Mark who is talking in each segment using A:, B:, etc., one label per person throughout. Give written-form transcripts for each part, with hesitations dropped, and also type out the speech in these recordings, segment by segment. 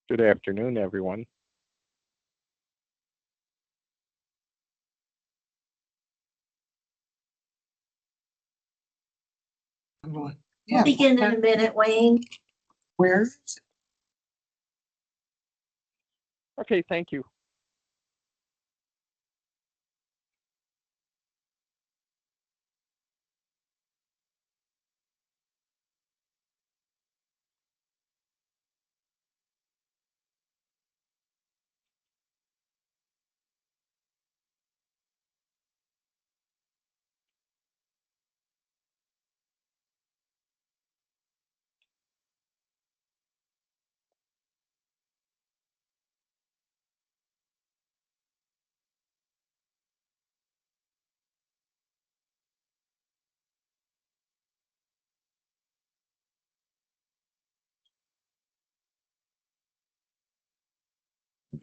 A: Good afternoon, everyone.
B: We'll begin in a minute, Wayne.
C: Where?
A: Okay, thank you.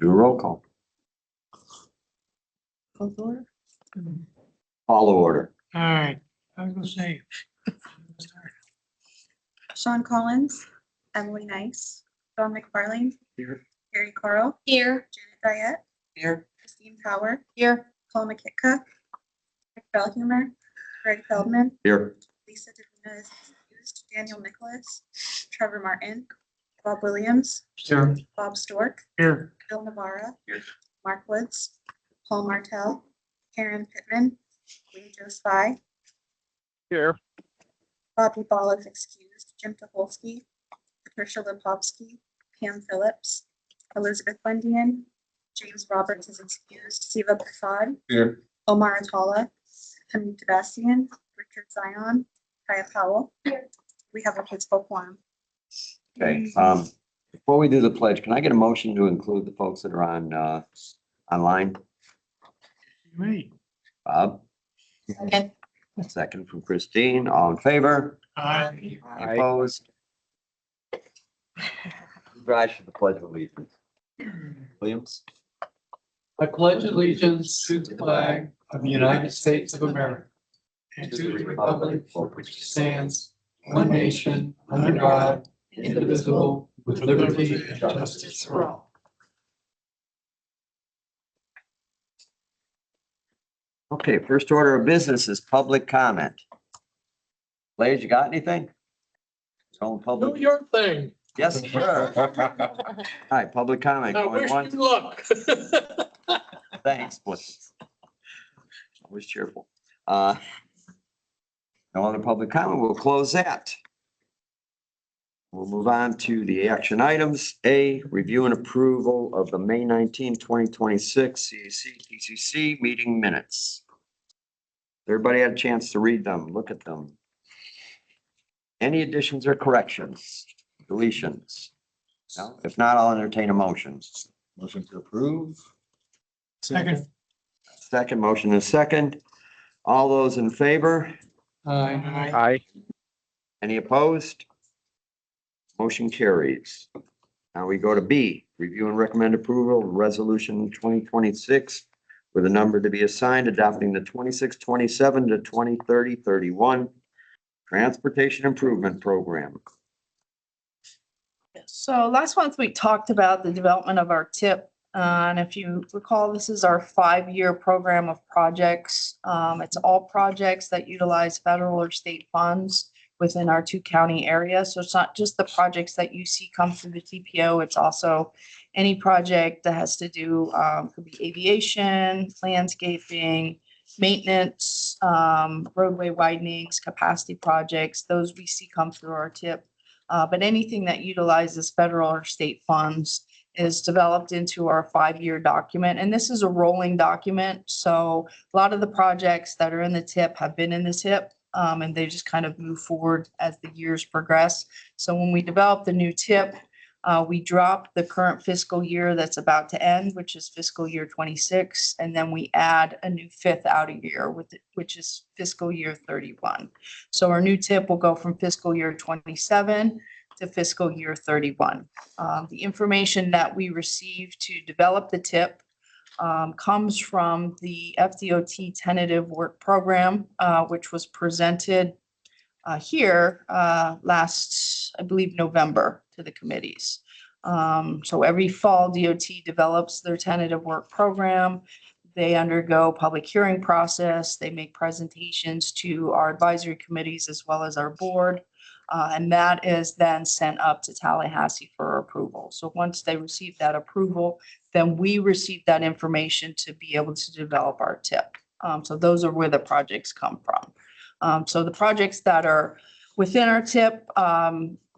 D: Do a roll call.
C: All
D: Call to order.
C: right, I was gonna say.
E: Sean Collins, Emily Nice, Don McFarlane.
D: Here.
E: Harry Carl.
B: Here.
E: Janet Diet.
C: Here.
E: Christine Power.
B: Here.
E: Paul McKitka. Rick Bellhumer. Greg Feldman.
D: Here.
E: Lisa Davina is excused. Daniel Nicholas. Trevor Martin. Bob Williams.
C: Here.
E: Bob Stork.
C: Here.
E: Bill Navarra.
D: Here.
E: Mark Woods. Paul Martell. Karen Pittman. Lee Joe Spy.
A: Here.
E: Bobby Ball is excused. Jim Tucholsky. Patricia Lipovsky. Pam Phillips. Elizabeth Bundian. James Roberts is excused. Siva Prasad.
D: Here.
E: Omar Atala. Hamid Sebastian. Richard Zion. Kaya Powell. We have a physical quorum.
D: Okay, before we do the pledge, can I get a motion to include the folks that are on, online?
C: Right.
D: Bob?
B: Second.
D: Second from Christine, all in favor?
C: Aye.
D: Any opposed? Rise for the pledge of allegiance. Williams?
F: I pledge allegiance to the flag of the United States of America and to the republic for which it stands, one nation, under God, indivisible, with liberty and justice for all.
D: Okay, first order of business is public comment. Blaze, you got anything? Going
F: Do
D: public?
F: your thing.
D: Yes, sure. All right, public comment
F: I
D: going
F: wish
D: once.
F: you luck.
D: Thanks, Bliss. Always cheerful. No other public comment. We'll close that. We'll move on to the action items. A, review and approval of the May 19, 2026 CAC TCC meeting minutes. Everybody had a chance to read them, look at them. Any additions or corrections, deletions? No? If not, I'll entertain a motion. Motion to approve.
F: Second.
D: Second, motion is second. All those in favor?
F: Aye.
A: Aye.
D: Any opposed? Motion carries. Now we go to B, review and recommend approval of resolution 2026 with a number to be assigned adopting the 2627 to 2030-31 Transportation Improvement Program.
G: So last month we talked about the development of our TIP. And if you recall, this is our 5-year program of projects. It's all projects that utilize federal or state funds within our 2-county area. So it's not just the projects that you see come through the TPO. It's also any project that has to do, could be aviation, landscaping, maintenance, roadway widenings, capacity projects. Those we see come through our TIP. But anything that utilizes federal or state funds is developed into our 5-year document. And this is a rolling document. So a lot of the projects that are in the TIP have been in the TIP, and they just kind of move forward as the years progress. So when we develop the new TIP, we drop the current fiscal year that's about to end, which is fiscal year 26, and then we add a new 5th outer year, which is fiscal year 31. So our new TIP will go from fiscal year 27 to fiscal year 31. The information that we received to develop the TIP comes from the FDOT tentative work program, which was presented here last, I believe, November to the committees. So every fall DOT develops their tentative work program. They undergo public hearing process. They make presentations to our advisory committees as well as our board. And that is then sent up to Tallahassee for approval. So once they receive that approval, then we receive that information to be able to develop our TIP. So those are where the projects come from. So the projects that are within our TIP,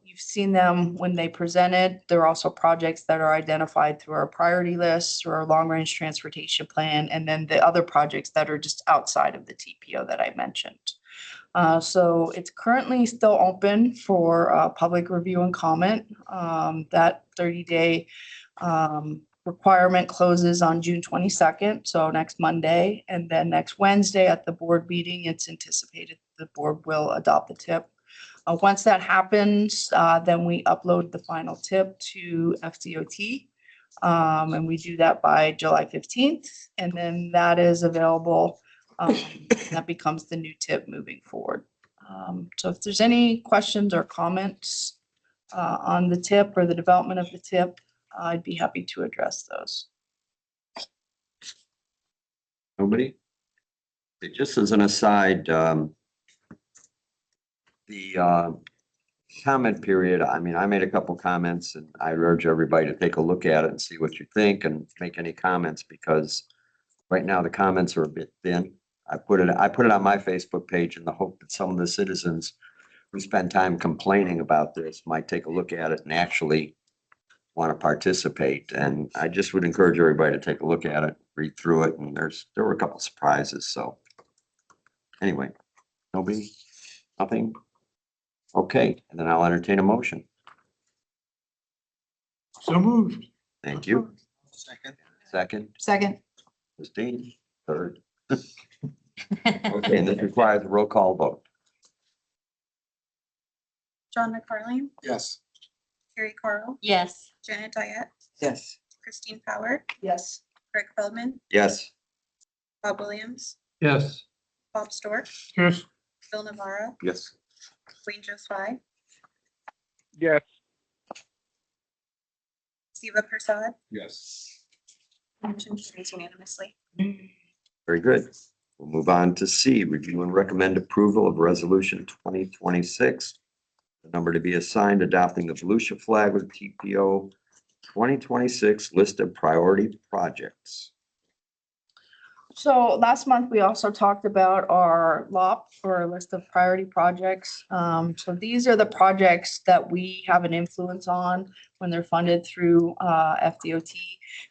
G: you've seen them when they presented. There are also projects that are identified through our priority list, through our long-range transportation plan, and then the other projects that are just outside of the TPO that I mentioned. So it's currently still open for public review and comment. That 30-day requirement closes on June 22nd, so next Monday. And then next Wednesday at the board meeting, it's anticipated the board will adopt the TIP. Once that happens, then we upload the final TIP to FDOT. And we do that by July 15th. And then that is available. That becomes the new TIP moving forward. So if there's any questions or comments on the TIP or the development of the TIP, I'd be happy to address those.
D: Nobody? Just as an aside, the comment period, I mean, I made a couple comments and I urge everybody to take a look at it and see what you think and make any comments, because right now the comments are a bit thin. I put it on my Facebook page in the hope that some of the citizens who spend time complaining about this might take a look at it and actually want to participate. And I just would encourage everybody to take a look at it, read through it, and there were a couple surprises. So anyway, nobody, nothing. Okay, and then I'll entertain a motion.
C: So moved.
D: Thank you.
C: Second.
D: Second, Christine, third. Okay, and this requires a roll call vote.
E: John McFarlane,
C: Yes.
E: Carrie Carl,
B: Yes.
E: Janet Dyatt,
D: Yes.
E: Christine Power,
G: Yes.
E: Greg Feldman,
D: Yes.
E: Bob Williams,
F: Yes.
E: Bob Stork,
C: Yes.
E: Bill Navarro,
D: Yes.
E: Wayne Josephi,
A: Yes.
E: Siva Prasad.
C: Yes.
E: Motion carries unanimously.
D: Very good. We'll move on to C, review and recommend approval of resolution 2026. The number to be assigned, adopting the Volusia-Flagler TPO 2026 list of priority projects.
G: So last month, we also talked about our LOP, or a list of priority projects. So these are the projects that we have an influence on when they're funded through FDOT.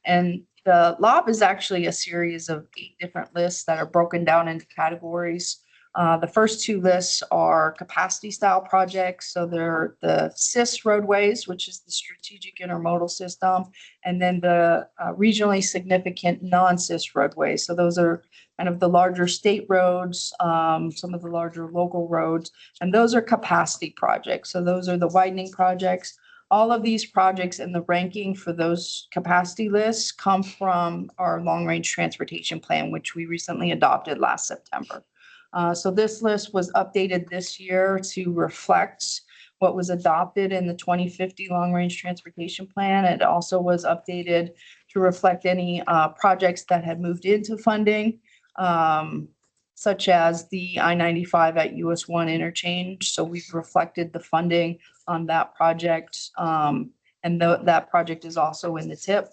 G: And the LOP is actually a series of 8 different lists that are broken down into categories. The first 2 lists are capacity style projects. So they're the CIS roadways, which is the strategic intermodal system, and then the regionally significant non-CIS roadways. So those are kind of the larger state roads, some of the larger local roads, and those are capacity projects. So those are the widening projects. All of these projects in the ranking for those capacity lists come from our long-range transportation plan, which we recently adopted last September. So this list was updated this year to reflect what was adopted in the 2050 long-range transportation plan. It also was updated to reflect any projects that had moved into funding, such as the I-95 at US 1 interchange. So we've reflected the funding on that project, and that project is also in the TIP.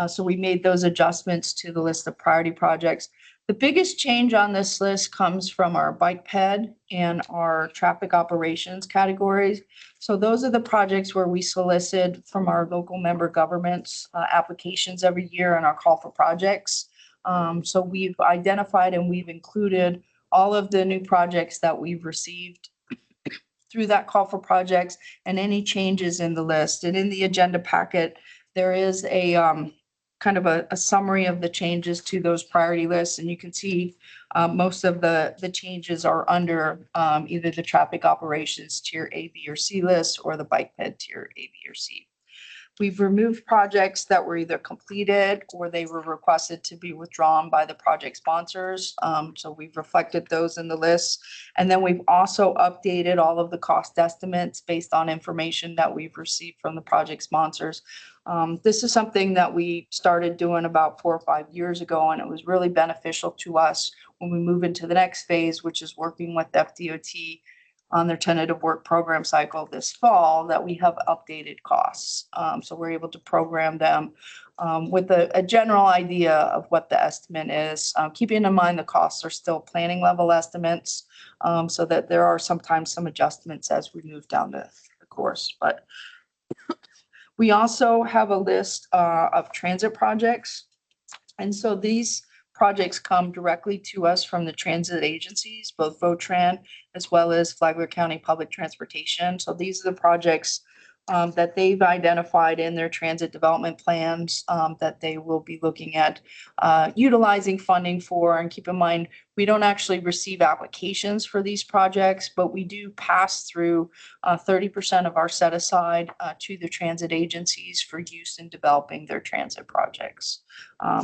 G: So we made those adjustments to the list of priority projects. The biggest change on this list comes from our bike ped and our traffic operations categories. So those are the projects where we solicit from our local member governments applications every year in our call for projects. So we've identified and we've included all of the new projects that we've received through that call for projects and any changes in the list. And in the agenda packet, there is a kind of a summary of the changes to those priority lists. And you can see most of the changes are under either the traffic operations tier A, B, or C list or the bike ped tier A, B, or C. We've removed projects that were either completed or they were requested to be withdrawn by the project sponsors. So we've reflected those in the list. And then we've also updated all of the cost estimates based on information that we've received from the project sponsors. This is something that we started doing about 4 or 5 years ago, and it was really beneficial to us when we move into the next phase, which is working with FDOT on their tentative work program cycle this fall, that we have updated costs. So we're able to program them with a general idea of what the estimate is. Keeping in mind the costs are still planning level estimates, so that there are sometimes some adjustments as we move down the course. But we also have a list of transit projects. And so these projects come directly to us from the transit agencies, both VOTRAN as well as Flagler County Public Transportation. So these are the projects that they've identified in their transit development plans that they will be looking at utilizing funding for. And keep in mind, we don't actually receive applications for these projects, but we do pass through 30% of our set aside to the transit agencies for use in developing their transit projects.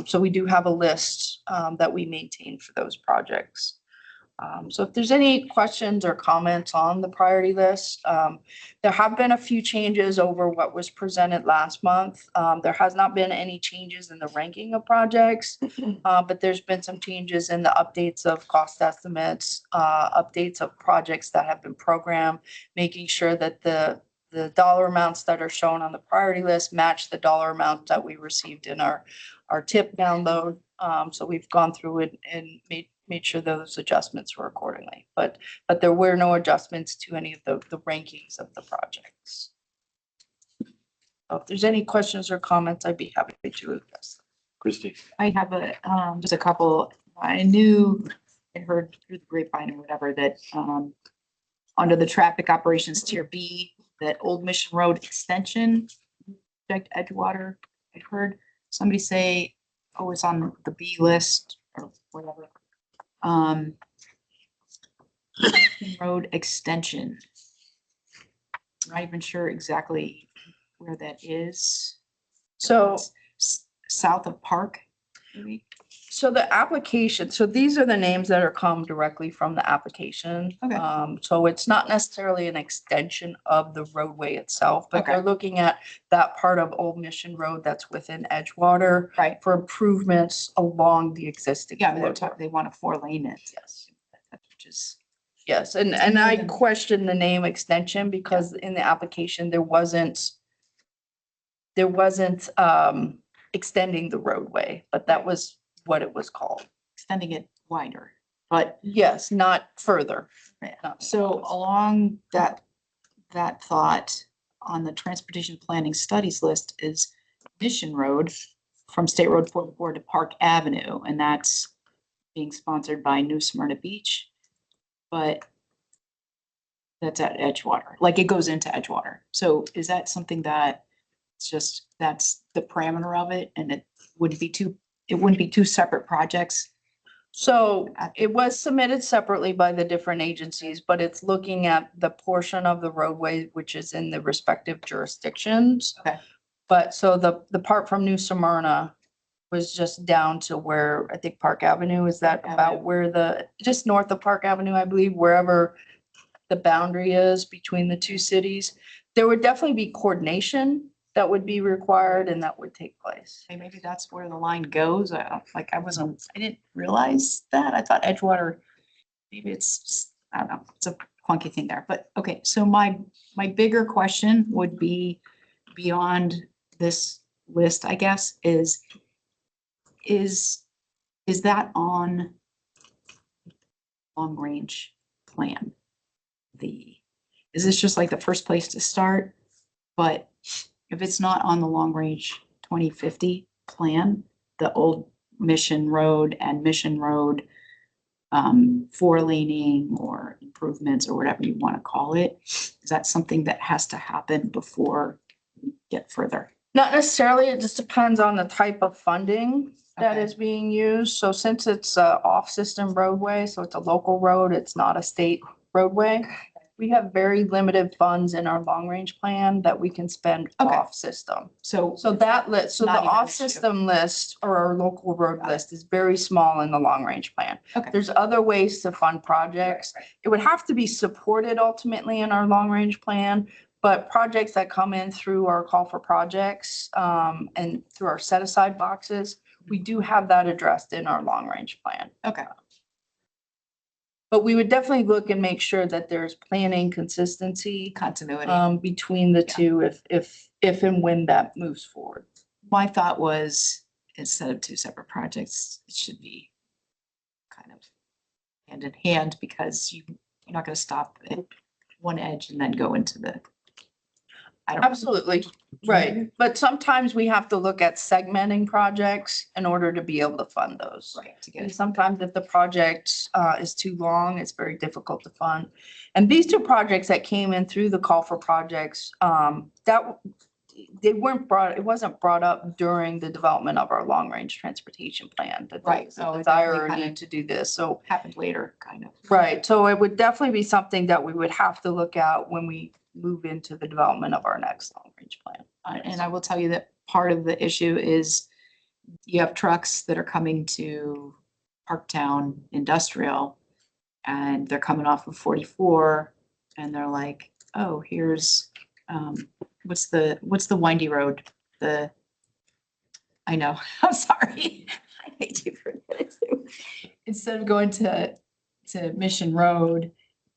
G: So we do have a list that we maintain for those projects. So if there's any questions or comments on the priority list, there have been a few changes over what was presented last month. There has not been any changes in the ranking of projects, but there's been some changes in the updates of cost estimates, updates of projects that have been programmed, making sure that the dollar amounts that are shown on the priority list match the dollar amount that we received in our tip download. So we've gone through it and made sure those adjustments were accordingly, but there were no adjustments to any of the rankings of the projects. So if there's any questions or comments, I'd be happy to address.
C: Christie.
H: I have just a couple. I knew and heard through the grapevine or whatever that under the traffic operations tier B, that Old Mission Road extension, project Edgewater, I heard somebody say, oh, it's on the B list or whatever. Road extension. I'm not even sure exactly where that is.
G: So,
H: South of Park, maybe?
G: so the application, so these are the names that are come directly from the application.
H: Okay.
G: So it's not necessarily an extension of the roadway itself, but they're
H: Okay.
G: looking at that part of Old Mission Road that's within Edgewater
H: Right.
G: for improvements along the existing.
H: Yeah, I mean,
G: corridor.
H: they want to 4-lane it.
G: Yes.
H: Which is,
G: Yes, and I question the name extension because in the application, there wasn't extending the roadway, but that was what it was called.
H: extending it wider, but
G: Yes, not further.
H: so along that thought, on the transportation planning studies list is Mission Road from State Road 44 to Park Avenue, and that's being sponsored by New Smyrna Beach, but that's at Edgewater, like it goes into Edgewater. So is that something that it's just, that's the parameter of it, and it wouldn't be two separate projects?
G: So it was submitted separately by the different agencies, but it's looking at the portion of the roadway which is in the respective jurisdictions.
H: Okay.
G: But so the part from New Smyrna was just down to where I think Park Avenue, is that
H: Park
G: about
H: Avenue.
G: where just north of Park Avenue, I believe, wherever the boundary is between the two cities. There would definitely be coordination that would be required and that would take place.
H: Hey, maybe that's where the line goes. I didn't realize that. I thought Edgewater, maybe it's, I don't know, it's a clunky thing there, but okay. So my bigger question would be beyond this list, I guess, is that on long range plan? Is this just like the first place to start? But if it's not on the long range 2050 plan, the Old Mission Road and Mission Road 4-laning or improvements or whatever you want to call it, is that something that has to happen before we get further?
G: Not necessarily, it just depends on the type of funding that
H: Okay.
G: is being used. So since it's a off-system roadway, so it's a local road, it's not a state roadway. We have very limited funds in our long-range plan that we can spend
H: Okay.
G: off system.
H: So,
G: So that list, so the
H: Not even an issue.
G: off-system list or our local road
H: Got it.
G: list is very small in the long-range plan.
H: Okay.
G: There's other ways to fund projects. It would have to be supported ultimately in our long-range plan, but projects that come in through our call for projects, and through our set-aside boxes, we do have that addressed in our long-range plan.
H: okay,
G: But we would definitely look and make sure that there's planning consistency,
H: continuity.
G: between the two if and when that moves forward.
H: My thought was, instead of two separate projects, it should be kind of hand in hand, because you're not gonna stop at one edge and then go into the, I don't know.
G: Absolutely, right. But sometimes we have to look at segmenting projects in order to be able to fund those.
H: Right, to get
G: And
H: it.
G: sometimes if the project is too long, it's very difficult to fund. And these two projects that came in through the call for projects, that they weren't brought, it wasn't brought up during the development of our long-range transportation plan. That there
H: Right,
G: was
H: so
G: a
H: it
G: desire
H: definitely
G: or
H: kinda-
G: need to do this, so.
H: Happened later, kind of.
G: Right, so it would definitely be something that we would have to look at when we move into the development of our next long-range plan.
H: And I will tell you that part of the issue is you have trucks that are coming to Parktown Industrial, and they're coming off of 44, and they're like, oh, here's, what's the windy road? I know, I'm sorry. I hate you for that too. Instead of going to Mission Road,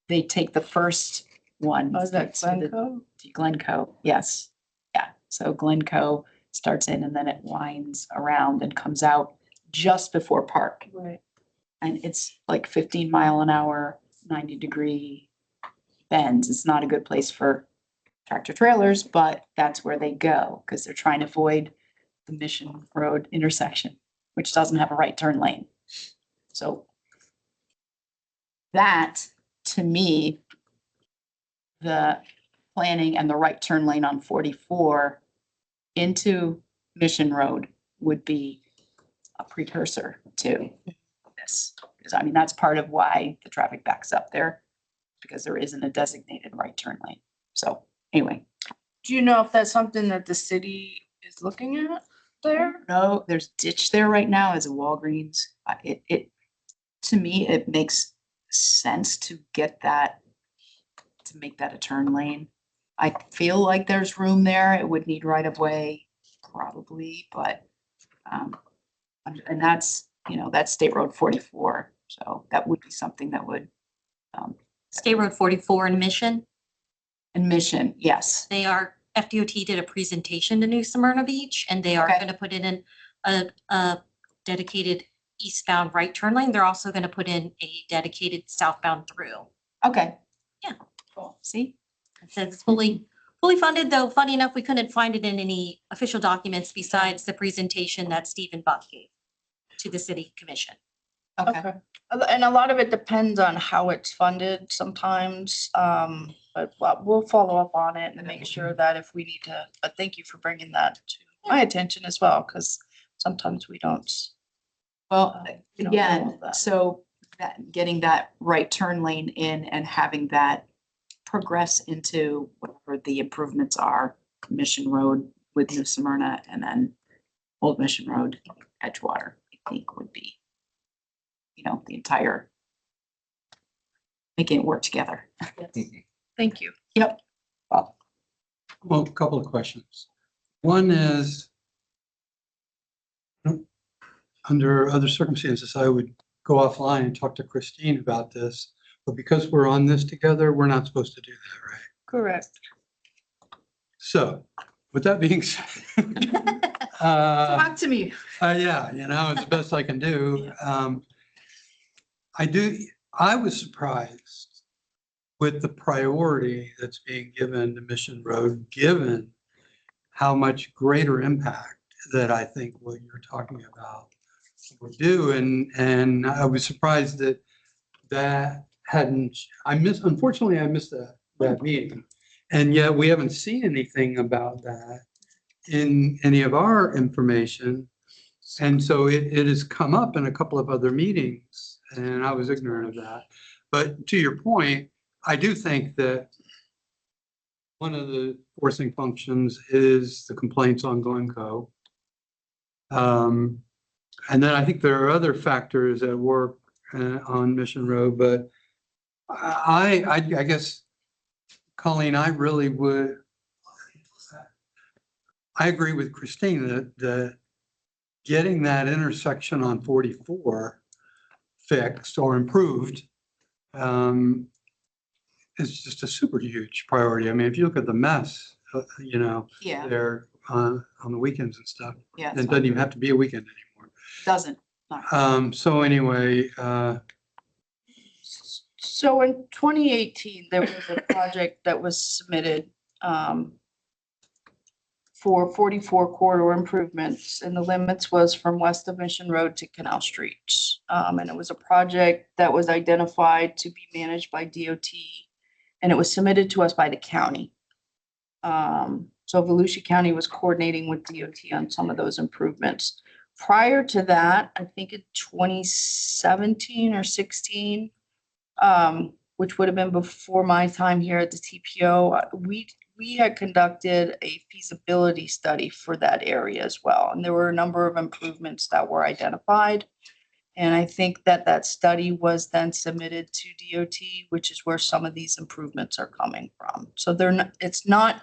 H: they take the first one.
G: Oh, is that
H: to the-
G: Glencoe?
H: to Glencoe, yes. Yeah, so Glencoe starts in and then it winds around and comes out just before Park.
G: Right.
H: And it's like 15-mile-an-hour, 90-degree bends. It's not a good place for tractor trailers, but that's where they go because they're trying to avoid the Mission Road intersection, which doesn't have a right turn lane. So that, to me, the planning and the right turn lane on 44 into Mission Road would be a precursor to this. Because I mean, that's part of why the traffic backs up there, because there isn't a designated right turn lane. So anyway,
G: Do you know if that's something that the city is looking at there?
H: no, there's ditch there right now as a Walgreens. To me, it makes sense to get that, to make that a turn lane. I feel like there's room there. It would need right of way, probably, but, and that's, that's State Road 44. So that would be something that would,
B: State Road 44 in Mission,
H: and Mission, yes.
B: they are, FDOT did a presentation to New Smyrna Beach, and they are
H: Okay.
B: gonna put it in a dedicated eastbound right turn lane. They're also gonna put in a dedicated southbound through.
H: Okay.
B: Yeah.
H: Cool. See?
B: It says it's fully funded, though funny enough, we couldn't find it in any official documents besides the presentation that Stephen Buck gave to the city commission.
H: Okay.
G: And a lot of it depends on how it's funded sometimes, but we'll follow up on it and make sure that if we need to, but thank you for bringing that to my attention as well, because sometimes we don't.
H: Well,
G: we don't know all
H: again,
G: of that.
H: so that, getting that right turn lane in and having that progress into whatever the improvements are, Mission Road with New Smyrna and then Old Mission Road, Edgewater, I think would be, the entire, making it work together.
G: Thank you.
H: Yep.
F: Well, a couple of questions. One is, under other circumstances, I would go offline and talk to Christine about this, but because we're on this together, we're not supposed to do that, right?
G: Correct.
F: So, with that being said,
G: Talk to me.
F: yeah, it's the best I can do. I was surprised with the priority that's being given to Mission Road, given how much greater impact that I think what you're talking about would do. And I was surprised that hadn't, unfortunately, I missed that meeting. And yet we haven't seen anything about that in any of our information. And so it has come up in a couple of other meetings, and I was ignorant of that. But to your point, I do think that one of the forcing functions is the complaints on Glencoe. And then I think there are other factors at work on Mission Road, but I guess, Colleen, I agree with Christine that getting that intersection on 44 fixed or improved is just a super huge priority. I mean, if you look at the mess,
H: Yeah,
F: there on the weekends and stuff,
H: yeah.
F: it doesn't even have to be a weekend anymore.
H: Doesn't. No.
F: So anyway,
G: So in 2018, there was a project that was submitted for 44 corridor improvements, and the limits was from west of Mission Road to Canal Street. And it was a project that was identified to be managed by DOT, and it was submitted to us by the county. So Volusia County was coordinating with DOT on some of those improvements. Prior to that, I think in 2017 or 16, which would have been before my time here at the TPO, we had conducted a feasibility study for that area as well. And there were a number of improvements that were identified. And I think that study was then submitted to DOT, which is where some of these improvements are coming from. So it's not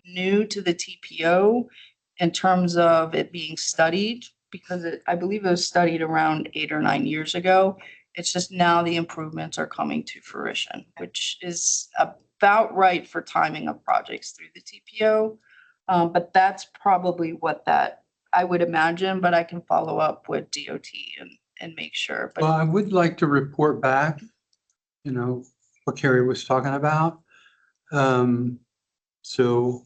G: new to the TPO in terms of it being studied, because I believe it was studied around 8 or 9 years ago. It's just now the improvements are coming to fruition, which is about right for timing of projects through the TPO. But that's probably what that, I would imagine, but I can follow up with DOT and make sure.
F: well,
G: But
F: I would like to report back, what Carrie was talking about. So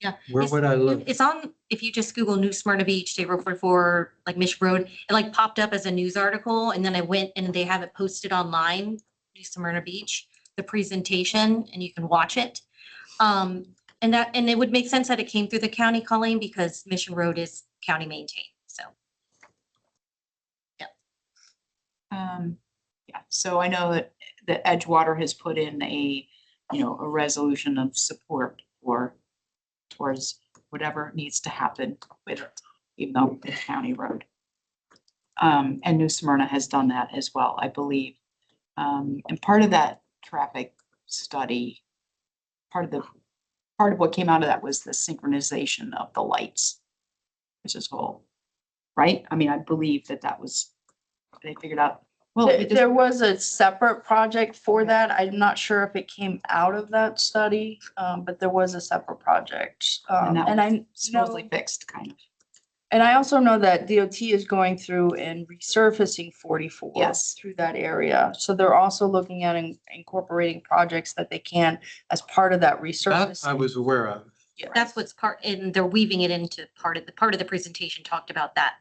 B: Yeah.
F: where would I look?
B: It's on, if you just Google New Smyrna Beach, State Road 44, like Mission Road, it like popped up as a news article, and then I went and they have it posted online, New Smyrna Beach, the presentation, and you can watch it. And it would make sense that it came through the county, Colleen, because Mission Road is county maintained, so.
H: Yeah, so I know that Edgewater has put in a resolution of support towards whatever needs to happen with it, even though it's a county road. And New Smyrna has done that as well, I believe. And part of that traffic study, part of what came out of that was the synchronization of the lights, which is whole, right? I mean, I believe that was, they figured out, well,
G: there was a separate project for that. I'm not sure if it came out of that study, but there was a separate project.
H: and that
G: And I
H: was smoothly
G: know,
H: fixed, kind of.
G: and I also know that DOT is going through and resurfacing 44
H: Yes.
G: through that area. So they're also looking at incorporating projects that they can as part of that
F: That
G: resurfacing.
F: I was aware of.
G: Yeah.
B: That's what's and they're weaving it into part of the presentation talked about that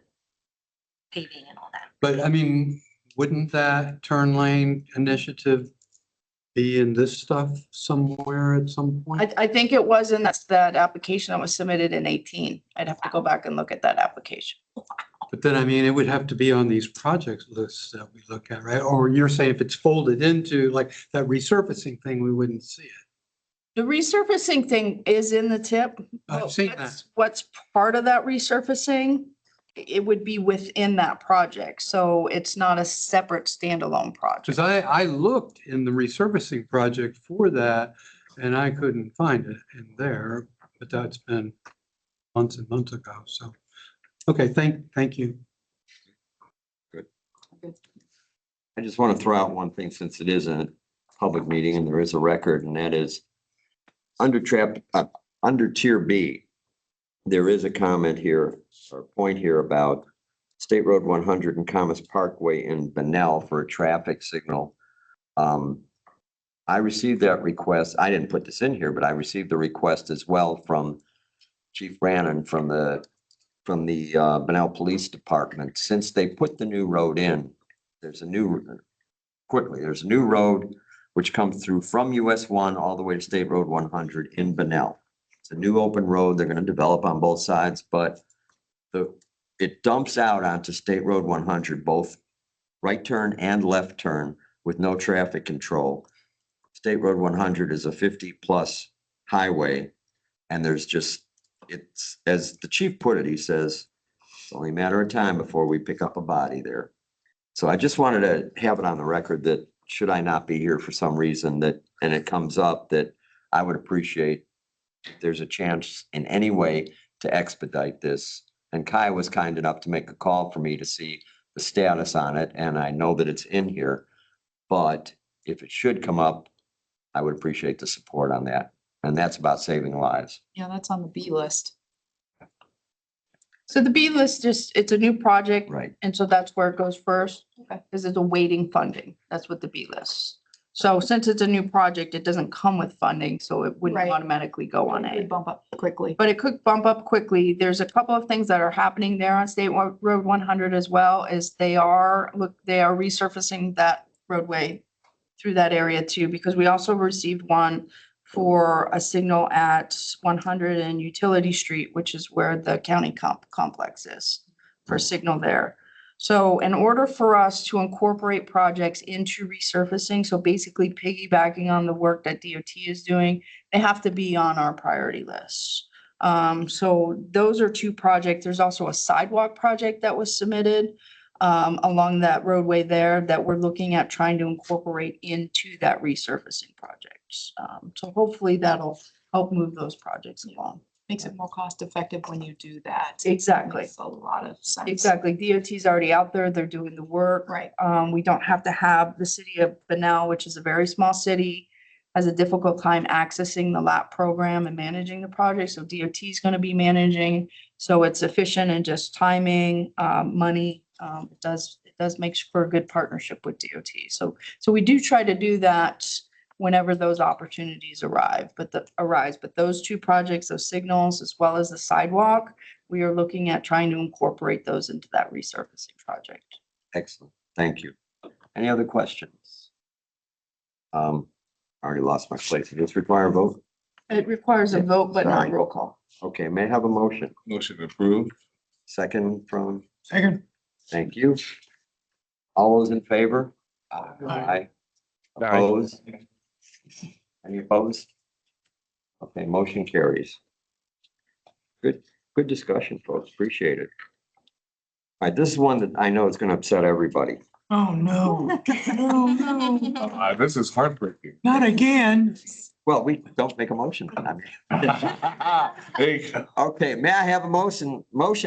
B: paving and all that.
F: But I mean, wouldn't that turn lane initiative be in this stuff somewhere at some point?
G: I think it was in that application that was submitted in 18. I'd have to go back and look at that application.
F: But then, I mean, it would have to be on these projects lists that we look at, right? Or you're saying if it's folded into like that resurfacing thing, we wouldn't see it.
G: The resurfacing thing is in the tip.
F: I've
G: but
F: seen that.
G: What's part of that resurfacing, it would be within that project. So it's not a separate standalone project.
F: Because I looked in the resurfacing project for that and I couldn't find it in there, but that's been months and months ago. So, okay, thank you.
D: I just want to throw out one thing since it is a public meeting and there is a record, and that is under tier B, there is a comment here or point here about State Road 100 and Commerce Parkway in Benell for a traffic signal. I received that request. I didn't put this in here, but I received the request as well from Chief Brannon from the Benell Police Department. Since they put the new road in, there's a new road which comes through from US 1 all the way to State Road 100 in Benell. It's a new open road. They're going to develop on both sides, but it dumps out onto State Road 100, both right turn and left turn with no traffic control. State Road 100 is a 50+ highway. And there's just, it's, as the chief put it, he says, it's only a matter of time before we pick up a body there. So I just wanted to have it on the record that should I not be here for some reason that, and it comes up, that I would appreciate if there's a chance in any way to expedite this. And Kai was kind enough to make a call for me to see the status on it, and I know that it's in here. But if it should come up, I would appreciate the support on that. And that's about saving lives.
H: Yeah, that's on the B list.
G: So the B list just, it's a new project.
D: Right.
G: And so that's where it goes first.
H: Okay.
G: Because it's awaiting funding. That's what the B list. So since it's a new project, it doesn't come with funding, so it wouldn't
H: Right.
G: automatically go on
H: It
G: A.
H: could bump up quickly.
G: But it could bump up quickly. There's a couple of things that are happening there on State Road 100 as well, is they are resurfacing that roadway through that area too, because we also received one for a signal at 100 and Utility Street, which is where the county complex is, for a signal there. So in order for us to incorporate projects into resurfacing, so basically piggybacking on the work that DOT is doing, they have to be on our priority list. So those are two projects. There's also a sidewalk project that was submitted along that roadway there that we're looking at trying to incorporate into that resurfacing project. So hopefully that'll help move those projects along.
H: Makes it more cost effective when you do that.
G: Exactly.
H: Makes a lot of sense.
G: Exactly. DOT's already out there. They're doing the work.
H: Right.
G: We don't have to have the city of Bunnell, which is a very small city, has a difficult time accessing the LAP program and managing the project. So DOT is going to be managing. So it's efficient and just timing, money. It does make for a good partnership with DOT. So we do try to do that whenever those opportunities arise. But those two projects, those signals, as well as the sidewalk, we are looking at trying to incorporate those into that resurfacing project.
D: Excellent. Thank you. Any other questions? I already lost my place. Does this require a vote?
G: It requires a vote, but not
D: Sorry.
G: roll call.
D: Okay, may I have a motion?
C: Motion approved.
D: Second from,
F: Second.
D: thank you. All those in favor?
F: Aye.
D: Opposed? Any opposed? Okay, motion carries. Good discussion, folks. Appreciate it. All right, this is one that I know is going to upset everybody.
F: Oh, no. No.
C: This is heartbreaking.
F: Not again.
D: Well, we don't make a motion. I mean,
C: There you go.
D: okay, may I have a motion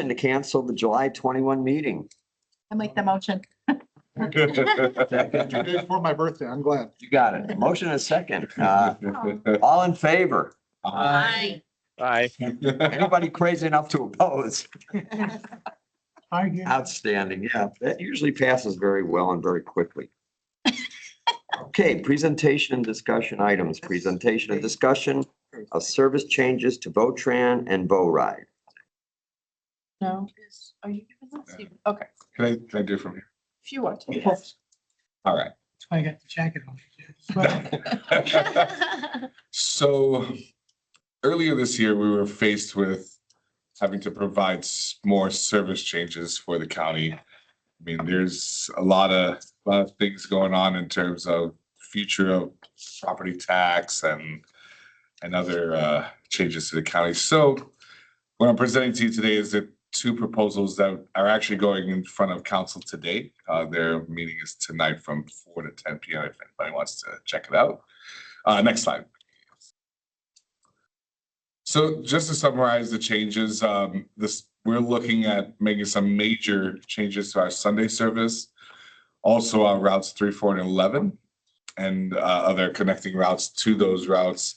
D: to cancel the July 21 meeting?
H: I make the motion.
C: 2
A: days before my birthday, I'm glad.
D: You got it. Motion and a second. All in favor?
B: Aye.
A: Aye.
D: Anybody crazy enough to oppose?
F: I get
D: Outstanding. Yeah, that usually passes very well and very quickly. Okay, presentation and discussion items. Presentation and discussion of service changes to Votran and VoRide.
G: No? Are you giving that? Okay,
C: Can I do it from here?
G: if you want to. Yes.
C: All right.
F: That's why I got the jacket on.
C: So earlier this year, we were faced with having to provide more service changes for the county. I mean, there's a lot of things going on in terms of future of property tax and other changes to the county. So what I'm presenting to you today is the 2 proposals that are actually going in front of council today. Their meeting is tonight from 4 to 10 p.m. if anybody wants to check it out. Next slide. So just to summarize the changes, we're looking at making some major changes to our Sunday service, also our routes 3, 4, and 11, and other connecting routes to those routes.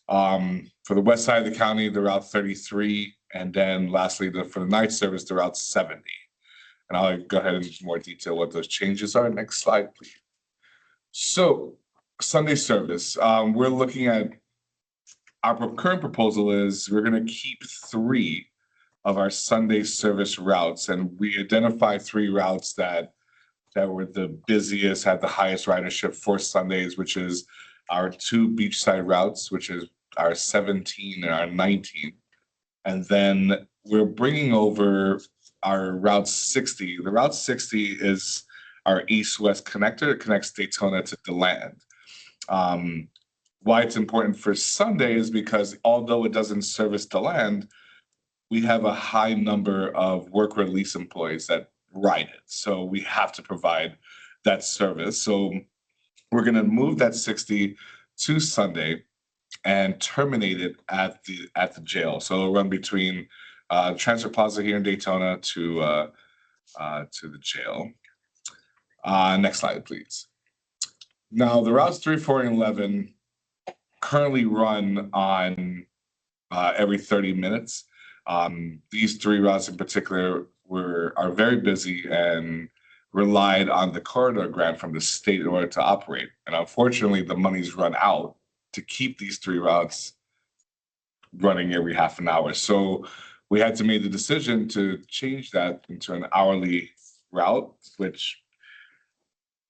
C: For the west side of the county, the Route 33, and then lastly, for the night service, the Route 70. And I'll go ahead into more detail what those changes are. Next slide, please. So Sunday service, we're looking at, our current proposal is we're going to keep 3 of our Sunday service routes, and we identified 3 routes that were the busiest, had the highest ridership for Sundays, which is our 2 beachside routes, which is our 17 and our 19. And then we're bringing over our Route 60. The Route 60 is our east-west connector. It connects Daytona to DeLand. Why it's important for Sunday is because although it doesn't service the land, we have a high number of work release employees that ride it. So we have to provide that service. So we're gonna move that 60 to Sunday and terminate it at the jail. So it'll run between Transfer Plaza here in Daytona to the jail. Next slide, please. Now, the routes 3, 4, and 11 currently run on every 30 minutes. These 3 routes in particular are very busy and relied on the corridor grant from the state in order to operate. And unfortunately, the money's run out to keep these 3 routes running every half an hour. So we had to make the decision to change that into an hourly route, which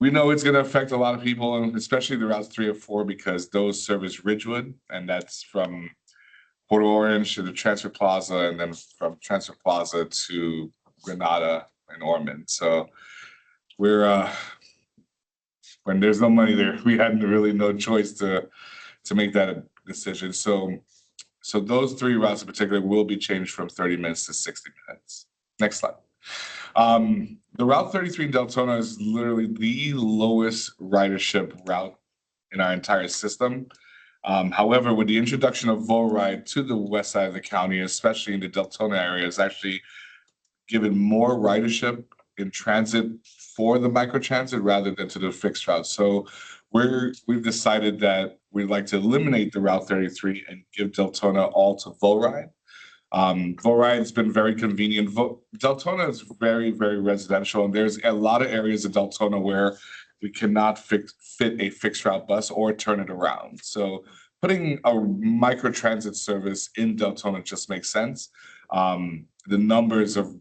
C: we know it's going to affect a lot of people, and especially the routes 3 or 4, because those service Ridgewood, and that's from Port Orange to the Transfer Plaza, and then from Transfer Plaza to Granada and Ormond. So we're when there's no money there, we had really no choice to make that decision. So those 3 routes in particular will be changed from 30 minutes to 60 minutes. Next slide. The Route 33 in Deltona is literally the lowest ridership route in our entire system. However, with the introduction of Volride to the west side of the county, especially in the Deltona area, it's actually given more ridership in transit for the microtransit rather than to the fixed route. So we've decided that we'd like to eliminate the Route 33 and give Deltona all to Volride. Volride has been very convenient. Deltona is very, very residential, and there's a lot of areas of Deltona where we cannot fit a fixed route bus or turn it around. So putting a microtransit service in Deltona just makes sense. The numbers of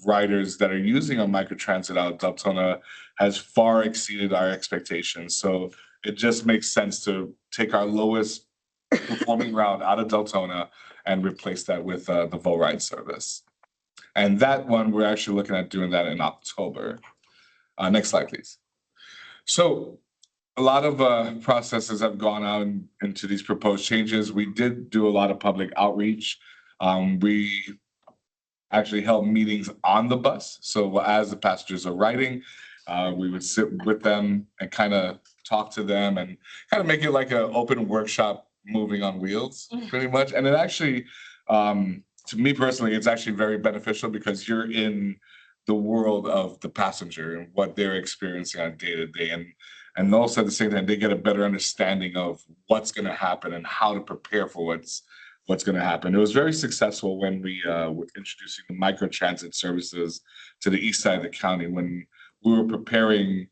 C: riders that are using a microtransit out of Deltona has far exceeded our expectations. So it just makes sense to take our lowest performing route out of Deltona and replace that with the Volride service. And that one, we're actually looking at doing that in October. Next slide, please. So a lot of processes have gone out into these proposed changes. We did do a lot of public outreach. We actually held meetings on the bus. So as the passengers are riding, we would sit with them and kind of talk to them and kind of make it like an open workshop moving on wheels, pretty much. And it actually, to me personally, it's actually very beneficial because you're in the world of the passenger and what they're experiencing on day to day. And also at the same time, they get a better understanding of what's going to happen and how to prepare for what's going to happen. It was very successful when we were introducing the microtransit services to the east side of the county, when we were preparing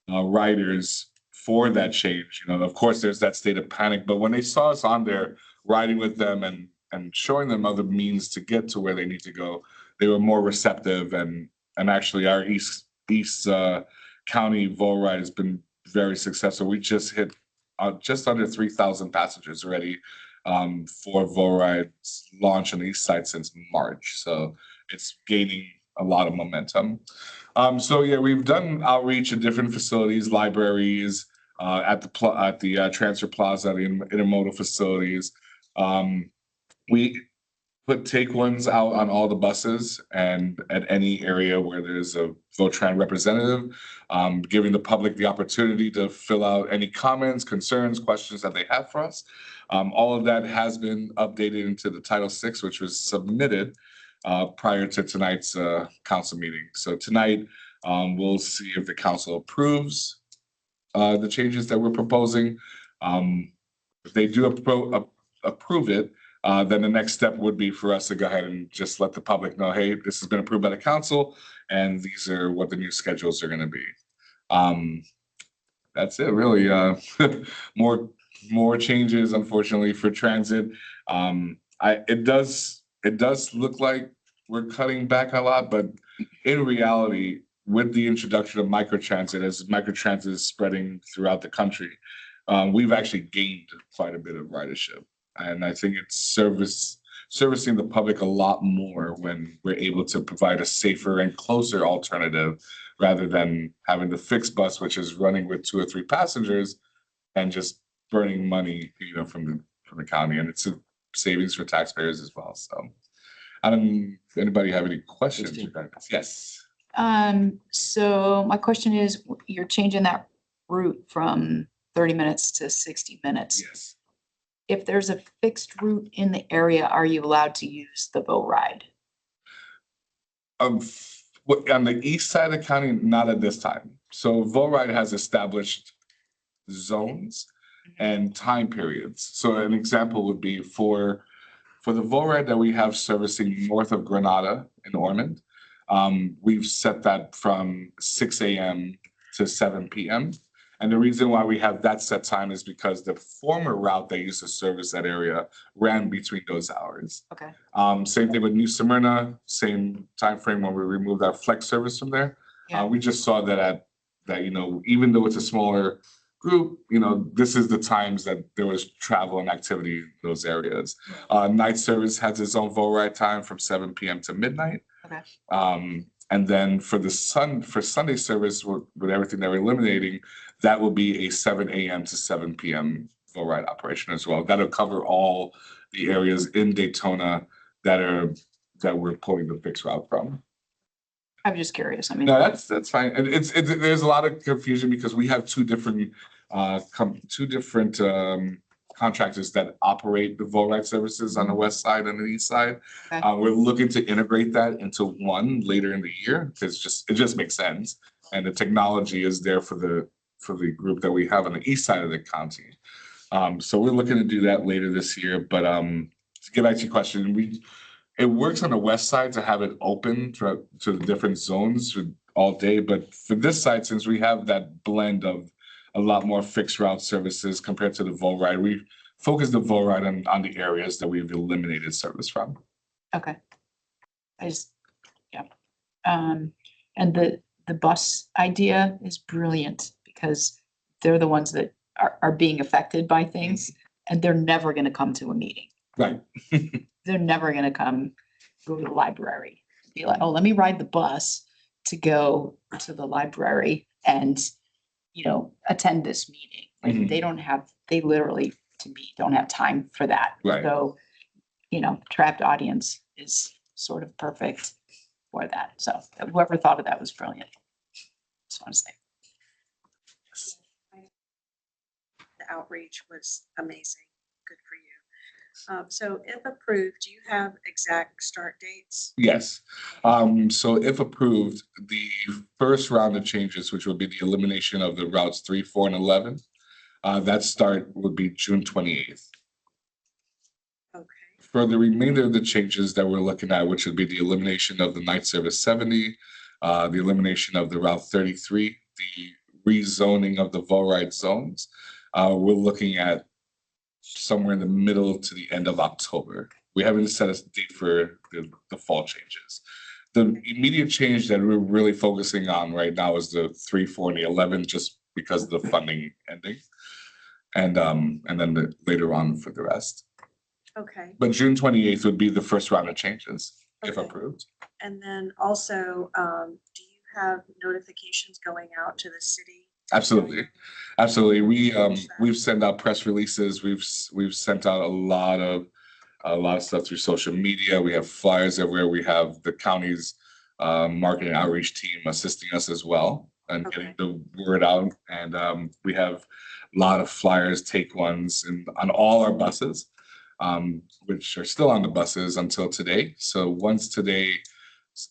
C: riders for that change. You know, of course, there's that state of panic, but when they saw us on there riding with them and showing them other means to get to where they need to go, they were more receptive. And actually, our East County Volride has been very successful. We just hit just under 3,000 passengers already for Volride's launch on the east side since March. So it's gaining a lot of momentum. So yeah, we've done outreach at different facilities, libraries, at the Transfer Plaza, the intermodal facilities. We put take ones out on all the buses and at any area where there's a Votran representative, giving the public the opportunity to fill out any comments, concerns, questions that they have for us. All of that has been updated into the Title VI, which was submitted prior to tonight's council meeting. So tonight, we'll see if the council approves the changes that we're proposing. If they do approve it, then the next step would be for us to go ahead and just let the public know, hey, this has been approved by the council, and these are what the new schedules are going to be. That's it, really. More changes, unfortunately, for transit. It does look like we're cutting back a lot, but in reality, with the introduction of microtransit, as microtransit is spreading throughout the country, we've actually gained quite a bit of ridership. And I think it's servicing the public a lot more when we're able to provide a safer and closer alternative rather than having the fixed bus, which is running with 2 or 3 passengers and just burning money, from the county, and it's a savings for taxpayers as well. So, anybody have any questions regarding this? Yes.
H: So my question is, you're changing that route from 30 minutes to 60 minutes.
C: Yes.
H: If there's a fixed route in the area, are you allowed to use the boat ride?
C: On the east side of the county, not at this time. So Volride has established zones and time periods. So an example would be for the Volride that we have servicing north of Granada in Ormond, we've set that from 6 a.m. to 7 p.m. And the reason why we have that set time is because the former route that used to service that area ran between those hours.
H: Okay.
C: Same thing with New Smyrna, same time frame when we removed our flex service from there.
H: Yeah.
C: We just saw that even though it's a smaller group, this is the times that there was travel and activity in those areas. Night service has its own Volride time from 7 p.m. to midnight.
H: Okay.
C: And then for Sunday service, with everything that we're eliminating, that will be a 7 a.m. to 7 p.m. Volride operation as well. That'll cover all the areas in Daytona that we're pulling the fixed route from.
H: I'm just curious. I mean,
C: No, that's fine. And there's a lot of confusion because we have two different contractors that operate the Volride services on the west side and the east side.
H: Okay.
C: We're looking to integrate that into one later in the year because it just makes sense, and the technology is there for the group that we have on the east side of the county. So we're looking to do that later this year. But to get back to your question, it works on the west side to have it open to the different zones all day. But for this side, since we have that blend of a lot more fixed route services compared to the Volride, we focus the Volride on the areas that we've eliminated service from.
H: okay. Yeah. And the bus idea is brilliant because they're the ones that are being affected by things, and they're never going to come to a meeting.
C: Right.
H: They're never going to go to the library, be like, oh, let me ride the bus to go to the library and, attend this meeting. Like
C: Mhm.
H: they literally, to me, don't have time for that.
C: Right.
H: So, trapped audience is sort of perfect for that. So whoever thought of that was brilliant. Just want to say.
E: The outreach was amazing. Good for you. So if approved, do you have exact start dates?
C: Yes. So if approved, the first round of changes, which will be the elimination of the routes 3, 4, and 11, that start would be June 28th.
E: Okay.
C: For the remainder of the changes that we're looking at, which would be the elimination of the night service 70, the elimination of the Route 33, the rezoning of the Volride zones, we're looking at somewhere in the middle to the end of October. We haven't set a date for the fall changes. The immediate change that we're really focusing on right now is the 3, 4, and the 11, just because of the funding ending, and then later on for the rest.
E: Okay.
C: But June 28th would be the first round of changes, if
E: Okay.
C: approved.
E: And then also, do you have notifications going out to the city?
C: Absolutely. We've sent out press releases. We've sent out a lot of stuff through social media. We have flyers everywhere. We have the county's marketing outreach team assisting us as well and getting the word out. And we have a lot of flyers, take ones, on all our buses, which are still on the buses until today. So once today's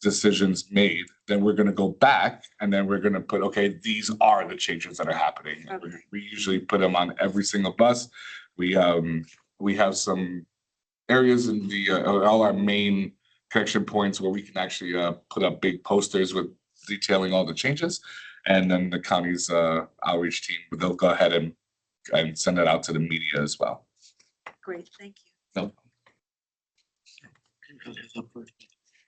C: decision's made, then we're going to go back and then we're going to put, okay, these are the changes that are happening.
E: Okay.
C: We usually put them on every single bus. We have some areas in all our main connection points where we can actually put up big posters with detailing all the changes. And then the county's outreach team, they'll go ahead and send it out to the media as well.
E: Great, thank you.
C: No.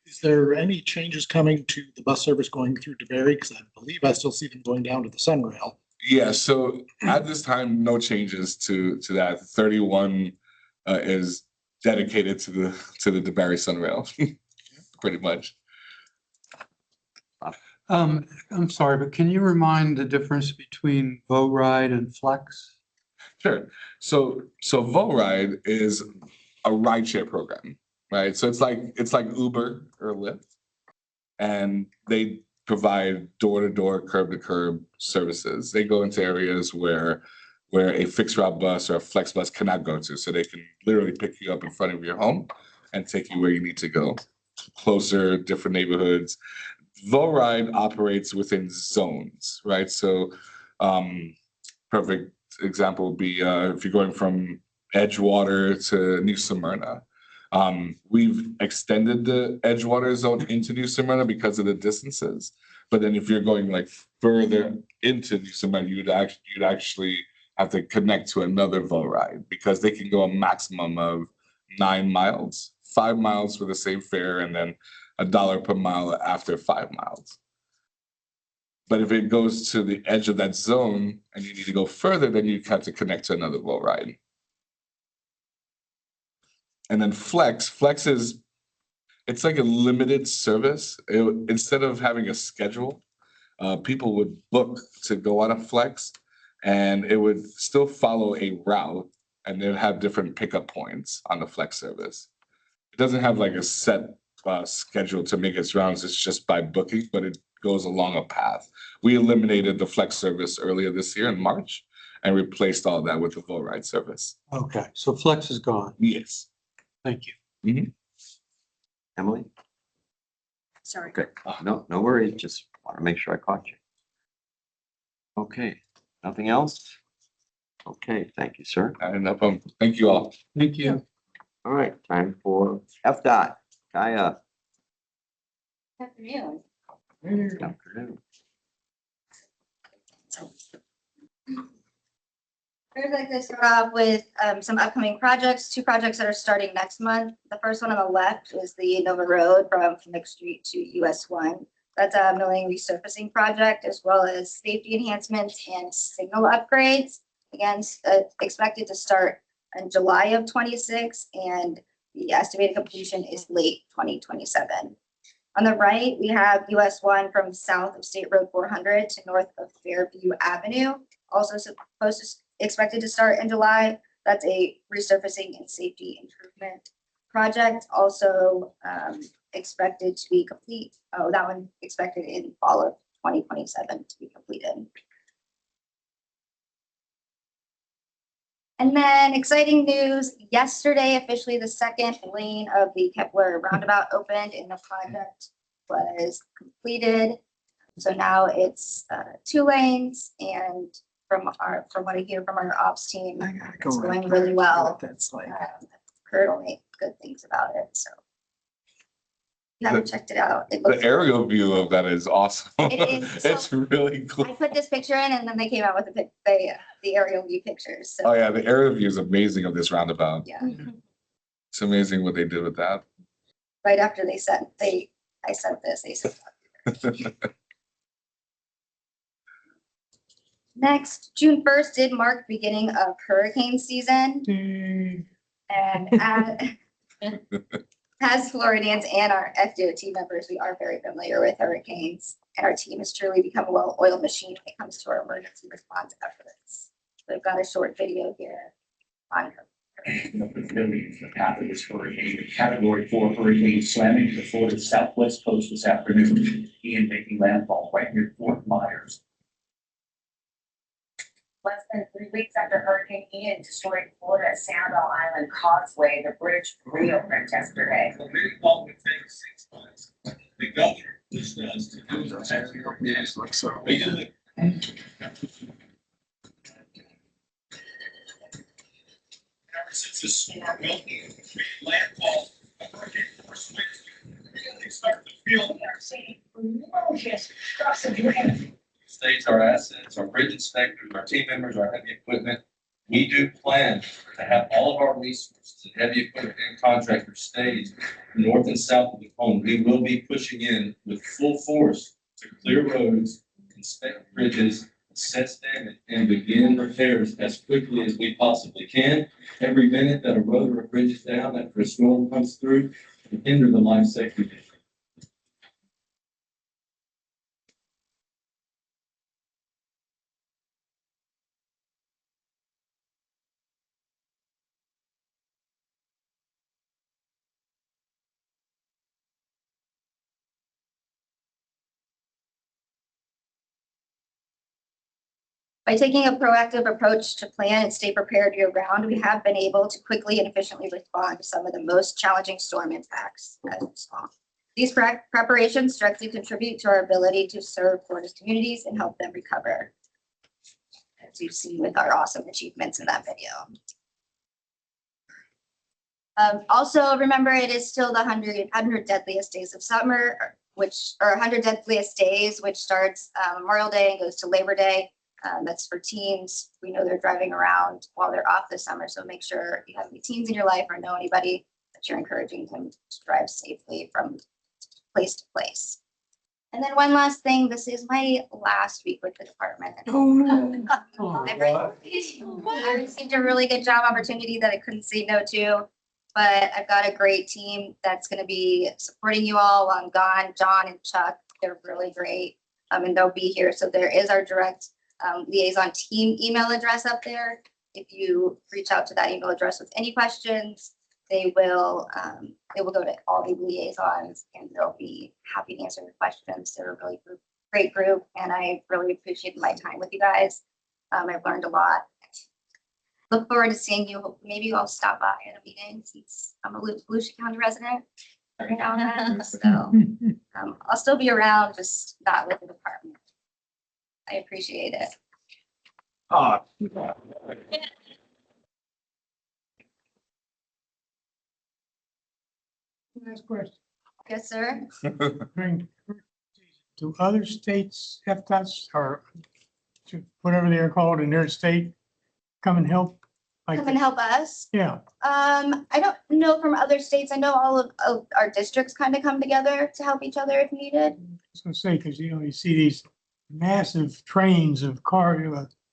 A: Is there any changes coming to the bus service going through DeBerry? Because I believe I still see them going down to the Sunrail.
C: Yeah, so at this time, no changes to that. 31 is dedicated to the DeBerry Sunrail, pretty much.
F: I'm sorry, but can you remind the difference between Volride and Flex?
C: Sure. So Volride is a rideshare program, right? So it's like Uber or Lyft. And they provide door-to-door, curb-to-curb services. They go into areas where a fixed route bus or a flex bus cannot go to. So they can literally pick you up in front of your home and take you where you need to go. Closer, different neighborhoods. Volride operates within zones, right? So perfect example would be if you're going from Edgewater to New Smyrna. We've extended the Edgewater zone into New Smyrna because of the distances. But then if you're going like further into New Smyrna, you'd actually have to connect to another Volride because they can go a maximum of 9 miles, 5 miles for the same fare, and then $1 per mile after 5 miles. But if it goes to the edge of that zone and you need to go further, then you have to connect to another Volride. And then Flex is, it's like a limited service. Instead of having a schedule, people would book to go on a Flex, and it would still follow a route, and they'd have different pickup points on the Flex service. It doesn't have like a set schedule to make its rounds. It's just by booking, but it goes along a path. We eliminated the Flex service earlier this year in March and replaced all that with the Volride service.
F: Okay, so Flex is gone.
C: Yes.
F: Thank you.
D: Emily?
E: Sorry.
D: Okay, no worries. Just want to make sure I caught you. Okay, nothing else? Okay, thank you, sir.
C: And no problem. Thank you all.
F: Thank you.
D: All right, time for FDOT. Kaya.
B: Afternoon.
D: Afternoon.
I: I'd like to start off with some upcoming projects, 2 projects that are starting next month. The first one on the left is the Nova Road from Nick Street to US 1. That's a milling resurfacing project, as well as safety enhancements and signal upgrades. Again, expected to start in July of 26, and the estimated completion is late 2027. On the right, we have US 1 from south of State Road 400 to north of Fairview Avenue. Also expected to start in July. That's a resurfacing and safety improvement project. Also expected to be complete. Oh, that one expected in fall of 2027 to be completed. And then exciting news, yesterday, officially the second lane of the Kepler roundabout opened and the project was completed. So now it's 2 lanes, and from what I hear from our ops team, it's going really well.
G: That's like.
I: Heard only good things about it, so. You haven't checked it out. It
C: The
I: looks,
C: aerial view of that is awesome.
I: It is, so-
C: It's really cool.
I: I put this picture in and then they came out with the aerial view pictures,
C: Oh
I: so,
C: yeah, the aerial view is amazing of this roundabout.
I: yeah.
C: It's amazing what they did with that.
I: Right after I sent this, they said. Next, June 1st did mark the beginning of hurricane season. And as Floridians and our FDOT members, we are very familiar with hurricanes. And our team has truly become a well-oiled machine when it comes to our emergency response efforts. We've got a short video here on
J: The path of this hurricane, Category 4 hurricane slamming to the Florida southwest coast this afternoon. Ian making landfall right near Fort Myers.
K: Less than 3 weeks after Hurricane Ian destroyed Florida's Sanibel Island Causeway, the bridge reopened yesterday.
J: The rainfall would take 6 months. The governor wished us to do the ever since the storm Milton made landfall, hurricane force winds really start to feel states, our assets, our bridge inspectors, our team members, our heavy equipment. We do plan to have all of our resources and heavy equipment and contractors stay north and south of the cone. We will be pushing in with full force to clear roads, inspect bridges, assess damage, and begin repairs as quickly as we possibly can. Every minute that a road or a bridge is down after a storm comes through, can hinder the life safety.
I: By taking a proactive approach to plan and stay prepared year round, we have been able to quickly and efficiently respond to some of the most challenging storm impacts as we saw. These preparations directly contribute to our ability to serve Florida's communities and help them recover, as you've seen with our awesome achievements in that video. Also, remember, it is still the 100 deadliest days of summer, or 100 deadliest days, which starts Memorial Day and goes to Labor Day. That's for teens. We know they're driving around while they're off this summer, so make sure you have any teens in your life or know anybody that you're encouraging them to drive safely from place to place. And then one last thing, this is my last week with the department. I received a really good job opportunity that I couldn't say no to, but I've got a great team that's going to be supporting you all while I'm gone. John and Chuck, they're really great, and they'll be here. So there is our direct liaison team email address up there. If you reach out to that email address with any questions, they will go to all the liaisons and they'll be happy to answer your questions. They're a really great group, and I really appreciate my time with you guys. I've learned a lot. Look forward to seeing you. Maybe I'll stop by at a meeting since I'm a Volusia County resident every now and then. So I'll still be around, just not with the department. I appreciate it.
F: Next question.
I: Yes, sir.
F: Do other states have touched or whatever they're called in their state come and help?
I: Come and help us.
F: Yeah,
I: I don't know from other states. I know all of our districts kind of come together to help each other if needed.
F: I was gonna say, because you see these massive trains of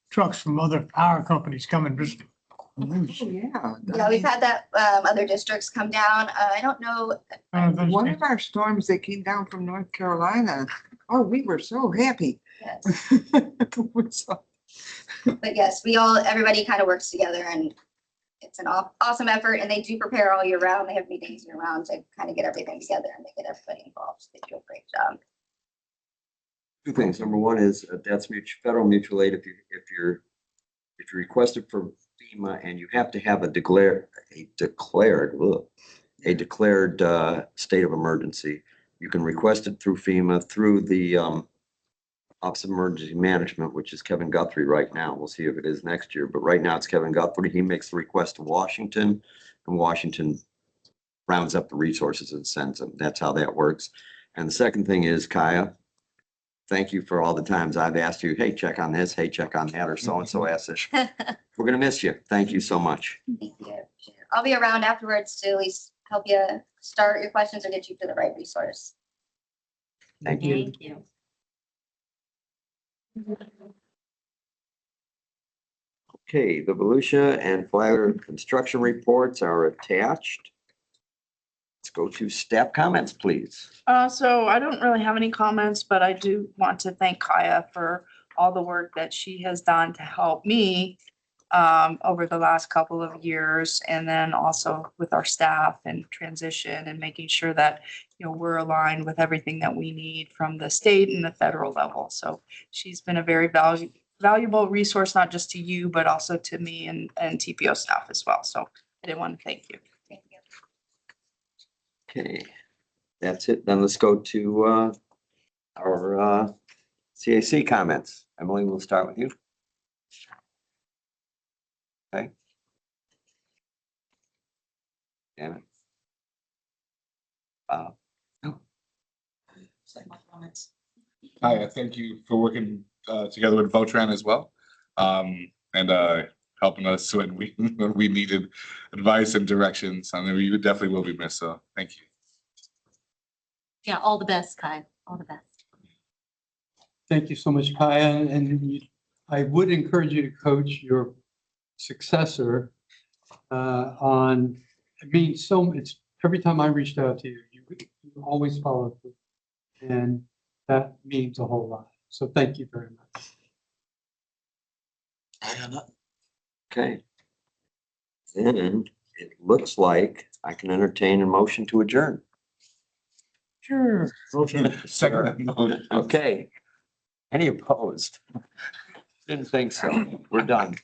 F: trucks from other power companies coming. Just
L: Yeah.
I: Yeah, we've had that, other districts come down. I don't know.
L: One of our storms that came down from North Carolina, oh, we were so happy.
I: Yes.
L: So-
I: But yes, everybody kind of works together, and it's an awesome effort, and they do prepare all year round. They have meetings year round to kind of get everything together, and they get everybody involved. So they do a great job.
D: Two things. Number one is that's federal mutual aid. If you're requested for FEMA and you have to have a declared state of emergency, you can request it through FEMA, through the Office of Emergency Management, which is Kevin Guthrie right now. We'll see if it is next year, but right now it's Kevin Guthrie. He makes the request to Washington, and Washington rounds up the resources and sends them. That's how that works. And the second thing is, Kaya, thank you for all the times I've asked you, hey, check on this, hey, check on that, or so-and-so asked this. We're gonna miss you. Thank you so much.
I: Thank you. I'll be around afterwards to at least help you start your questions or get you to the right resource.
D: Thank you.
B: Thank you.
D: Okay, the Volusia and Flagler construction reports are attached. Let's go to staff comments, please.
G: So I don't really have any comments, but I do want to thank Kaya for all the work that she has done to help me over the last couple of years, and then also with our staff and transition and making sure that, we're aligned with everything that we need from the state and the federal level. So she's been a very valuable resource, not just to you, but also to me and TPO staff as well. So I did want to thank you.
I: Thank you.
D: Okay, that's it. Then let's go to our CAC comments. Emily, we'll start with you. Okay. Janet.
C: Hi, thank you for working together with Votran as well, and helping us when we needed advice and directions. I know you definitely will be missed, so thank you.
B: Yeah, all the best, Kai. All the best.
F: thank you so much, Kaya. And I would encourage you to coach your successor it's every time I reached out to you, you always follow through. And that means a whole lot. So thank you very much.
D: Okay. Then it looks like I can entertain a motion to adjourn.
F: Sure.
C: Second.
D: Okay. Any opposed? Didn't think so. We're done.